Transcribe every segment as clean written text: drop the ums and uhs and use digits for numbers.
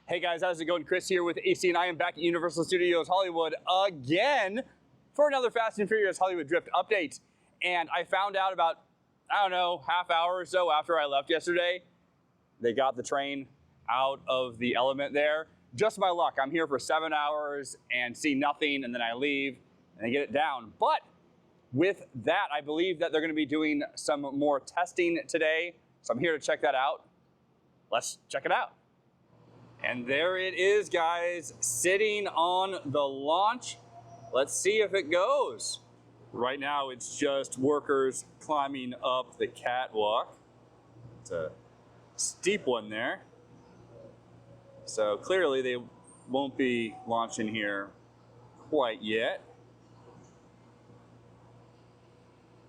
Hey guys, how's it going? Chris here with AC, and I am back at Universal Studios Hollywood again for another Fast and Furious Hollywood Drift update. And I found out about, I don't know, half hour or so after I left yesterday, they got the train out of the element there. Just my luck, I'm here for 7 hours and see nothing, and then I leave and they get it down. But with that, I believe that they're gonna be doing some more testing today. So I'm here to check that out. Let's check it out. And there it is, guys, sitting on the launch. Let's see if it goes. Right now, it's just workers climbing up the catwalk. It's a steep one there. So clearly they won't be launching here quite yet.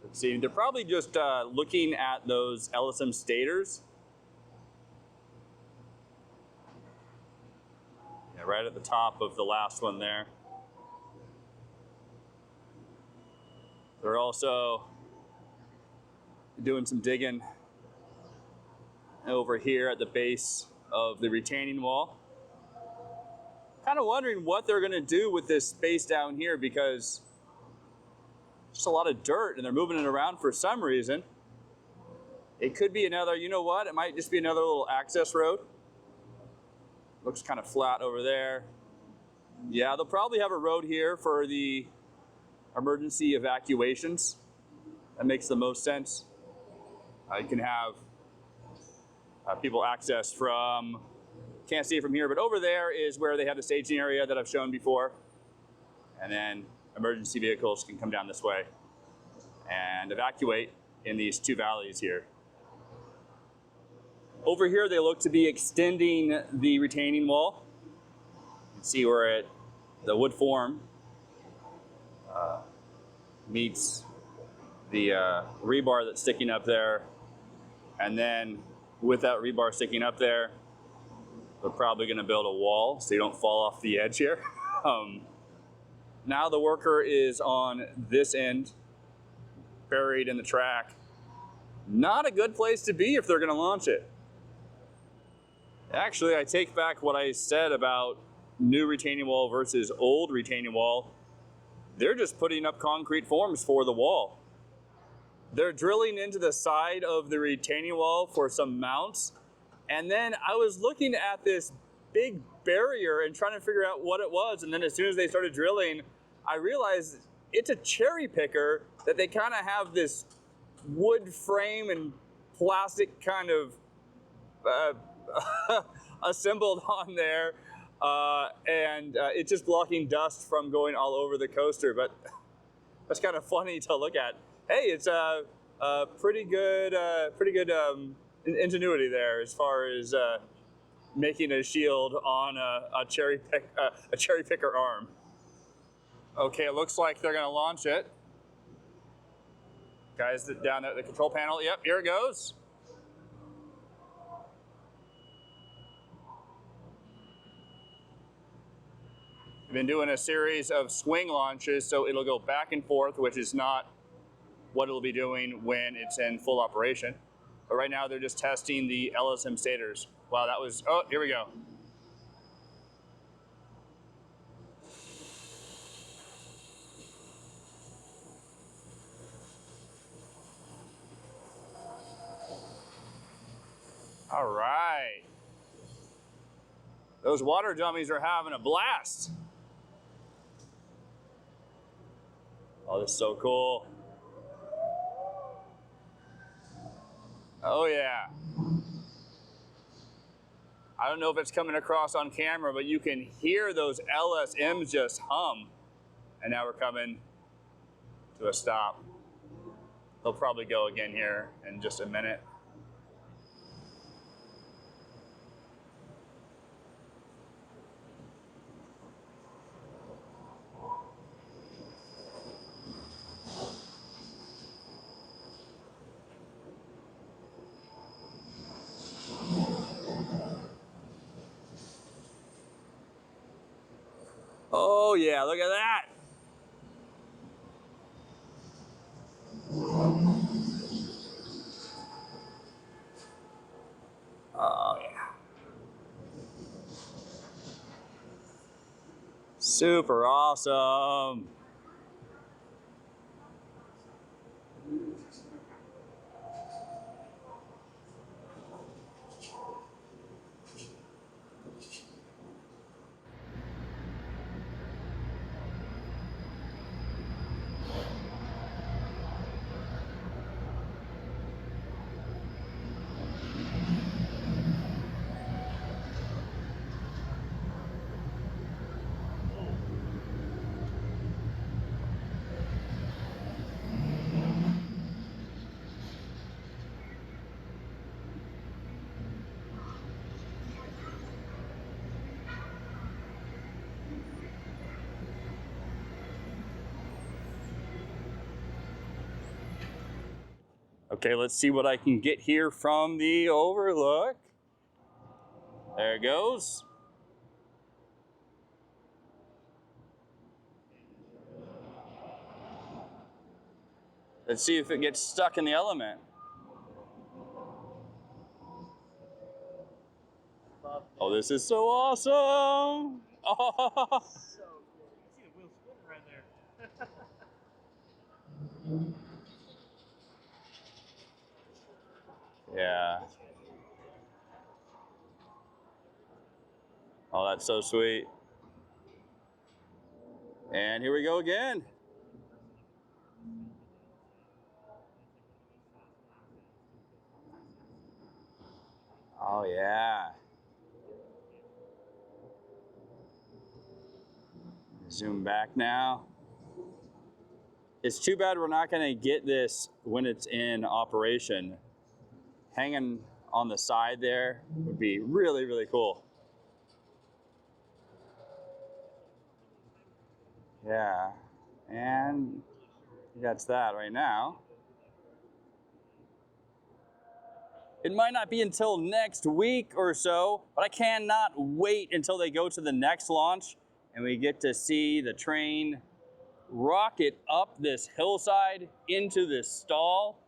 Let's see, they're probably just looking at those LSM stators. Right at the top of the last one there. They're also doing some digging over here at the base of the retaining wall. Kind of wondering what they're going to do with this space down here, because just a lot of dirt and they're moving it around for some reason. It could be another, you know what, it might just be another little access road. Looks kind of flat over there. Yeah, they'll probably have a road here for the emergency evacuations. That makes the most sense. You can have people access from, can't see it from here, but over there is where they have the staging area that I've shown before. And then emergency vehicles can come down this way and evacuate in these two valleys here. Over here, they look to be extending the retaining wall. You can see where the wood form meets the rebar that's sticking up there. And then with that rebar sticking up there, they're probably gonna build a wall so you don't fall off the edge here. Now the worker is on this end, buried in the track. Not a good place to be if they're gonna launch it. Actually, I take back what I said about new retaining wall versus old retaining wall. They're just putting up concrete forms for the wall. They're drilling into the side of the retaining wall for some mounts. And then I was looking at this big barrier and trying to figure out what it was. And then as soon as they started drilling, I realized it's a cherry picker that they kind of have this wood frame and plastic kind of assembled on there, and it's just blocking dust from going all over the coaster. But that's kind of funny to look at. Hey, it's a pretty good ingenuity there as far as making a shield on a cherry picker arm. Okay, it looks like they're going to launch it. Guys, down at the control panel. Yep, here it goes. We've been doing a series of swing launches, so it'll go back and forth, which is not what it'll be doing when it's in full operation. But right now they're just testing the LSM stators. Wow, that was, oh, here we go. All right. Those water dummies are having a blast. Oh, this is so cool. Oh yeah. I don't know if it's coming across on camera, but you can hear those LSMs just hum. And now we're coming to a stop. They'll probably go again here in just a minute. Oh yeah, look at that. Oh yeah. Super awesome. Okay, let's see what I can get here from the overlook. There it goes. Let's see if it gets stuck in the element. Oh, this is so awesome. Oh. So cool. You can see the wheel spinning right there. Yeah. Oh, that's so sweet. And here we go again. Oh, yeah. Zoom back now. It's too bad we're not going to get this when it's in operation. Hanging on the side there would be really, really cool. Yeah, and that's that right now. It might not be until next week or so, but I cannot wait until they go to the next launch and we get to see the train rocket up this hillside into this stall.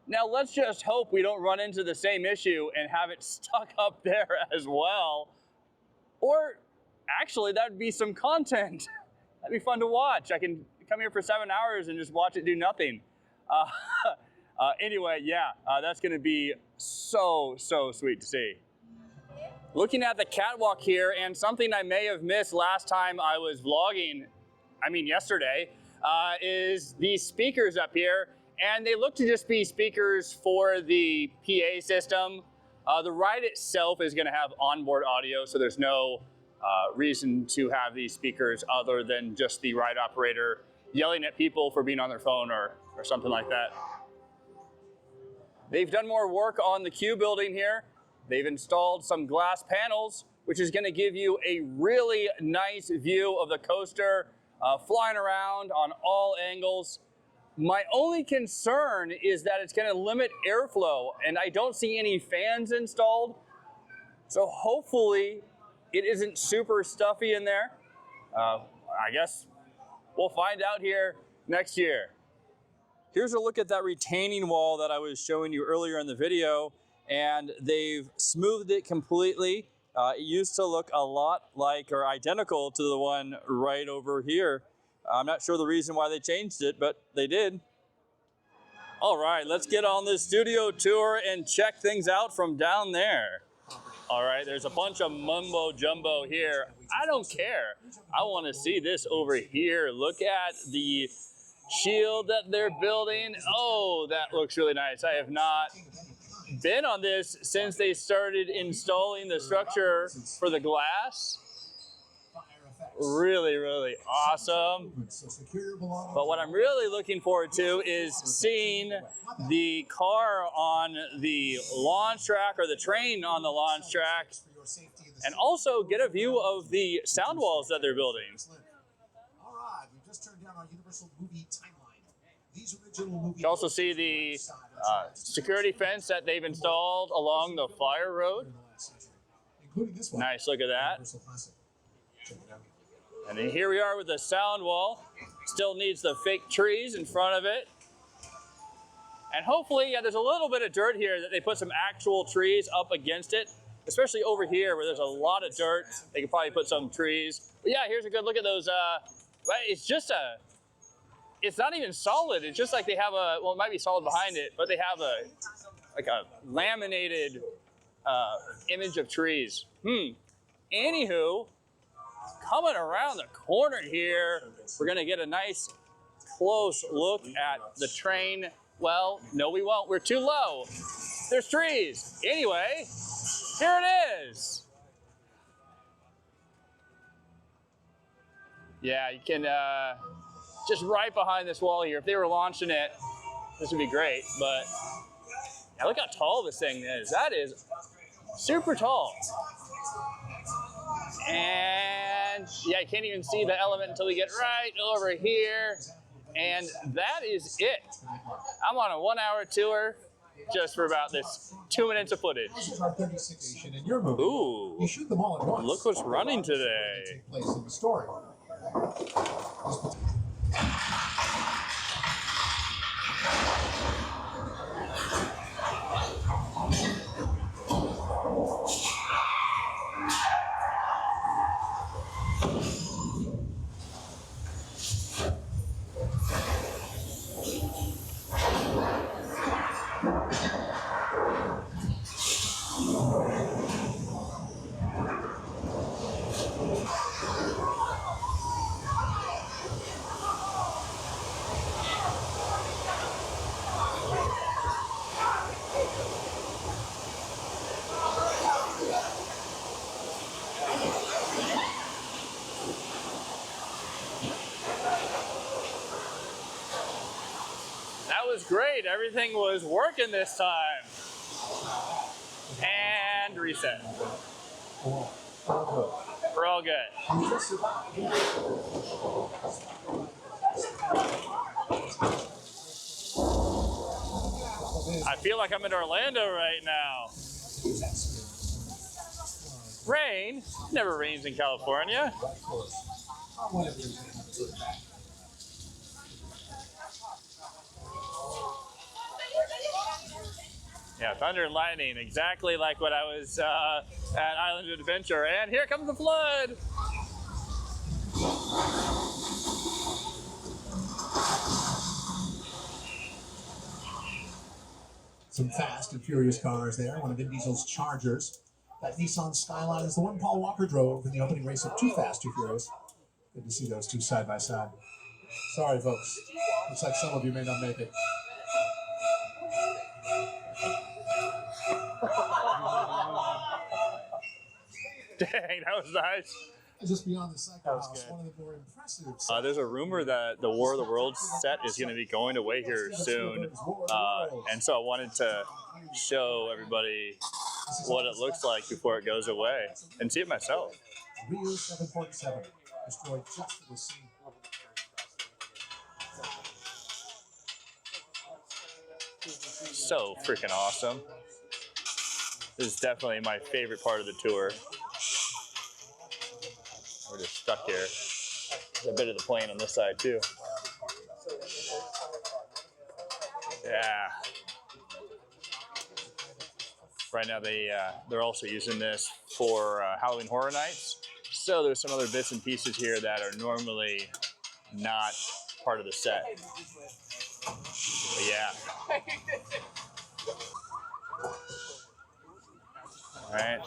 Now let's just hope we don't run into the same issue and have it stuck up there as well. Or actually, that would be some content. That'd be fun to watch. I can come here for 7 hours and just watch it do nothing. Anyway, yeah, that's gonna be so sweet to see. Looking at the catwalk here, and something I may have missed last time I was vlogging, I mean yesterday, is these speakers up here. And they look to just be speakers for the PA system. The ride itself is gonna have onboard audio, so there's no reason to have these speakers other than just the ride operator yelling at people for being on their phone or something like that. They've done more work on the Q building here. They've installed some glass panels, which is gonna give you a really nice view of the coaster flying around on all angles. My only concern is that it's gonna limit airflow, and I don't see any fans installed. So hopefully it isn't super stuffy in there. I guess we'll find out here next year. Here's a look at that retaining wall that I was showing you earlier in the video, and they've smoothed it completely. It used to look a lot like or identical to the one right over here. I'm not sure the reason why they changed it, but they did. All right, let's get on this studio tour and check things out from down there. All right, there's a bunch of mumbo jumbo here. I don't care. I want to see this over here. Look at the shield that they're building. Oh, that looks really nice. I have not been on this since they started installing the structure for the glass. Really awesome. But what I'm really looking forward to is seeing the car on the launch track or the train on the launch track, and also get a view of the sound walls that they're building. All right, we've just turned down our Universal movie timeline. These original movies. You can also see the security fence that they've installed along the flyer road. Nice look at that. And then here we are with the sound wall. Still needs the fake trees in front of it. And hopefully, yeah, there's a little bit of dirt here that they put some actual trees up against it. especially over here where there's a lot of dirt. They could probably put some trees. But yeah, here's a good look at those. It's just it's not even solid. It's just like they have well, it might be solid behind it, but they have like a laminated image of trees. Anywho, coming around the corner here, we're gonna get a nice close look at the train. Well, no, we won't. We're too low. There's trees. Anyway, here it is. Yeah, you can just right behind this wall here. If they were launching it, this would be great. But yeah, look how tall this thing is. That is super tall. And yeah, you can't even see the element until we get right over here. And that is it. I'm on a 1-hour tour just for about this 2 minutes of footage. Ooh, You shoot them all at once. look what's running today. Take place in the story. That was great. Everything was working this time. And reset. We're all good. I feel like I'm in Orlando right now. Rain? Never rains in California. Yeah, thunder and lightning, exactly like what I was at Island of Adventure. And here comes the flood. Some fast and furious cars there. One of Vin Diesel's Chargers. That Nissan Skyline is the one Paul Walker drove in the opening race of Too Fast, Too Furious. Good to see those two side by side. Sorry, folks. Looks like some of you may not make it. Dang, that was nice. Just beyond the cycle house, one of the more impressive. There's a rumor that the War of the Worlds set is going to be going away here soon. And so I wanted to show everybody what it looks like before it goes away and see it myself. Rio 747 destroyed just for the scene. So freaking awesome. This is definitely my favorite part of the tour. We're just stuck here. There's a bit of the plane on this side too. Yeah. Right now they're also using this for Halloween Horror Nights. So there's some other bits and pieces here that are normally not part of the set. But yeah. All right.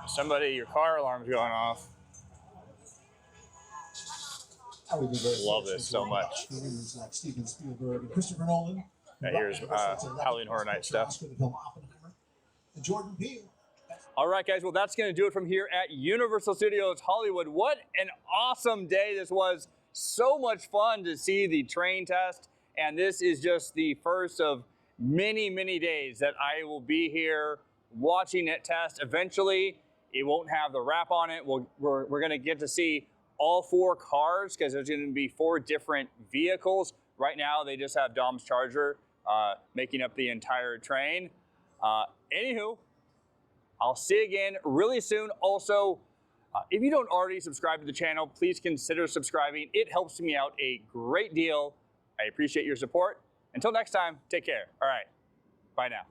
Somebody, your car alarm's going off. Love this so much. Like Steven Spielberg and Christopher Nolan. Yeah, here's Halloween Horror Night stuff. And Jordan Peele. All right, guys. Well, that's going to do it from here at Universal Studios Hollywood. What an awesome day this was. So much fun to see the train test. And this is just the first of many, many days that I will be here watching it test. Eventually, it won't have the wrap on it. We're going to get to see all 4 cars because there's going to be 4 different vehicles. Right now, they just have Dom's Charger making up the entire train. Anywho, I'll see you again really soon. Also, if you don't already subscribe to the channel, please consider subscribing. It helps me out a great deal. I appreciate your support. Until next time, take care. All right, bye now.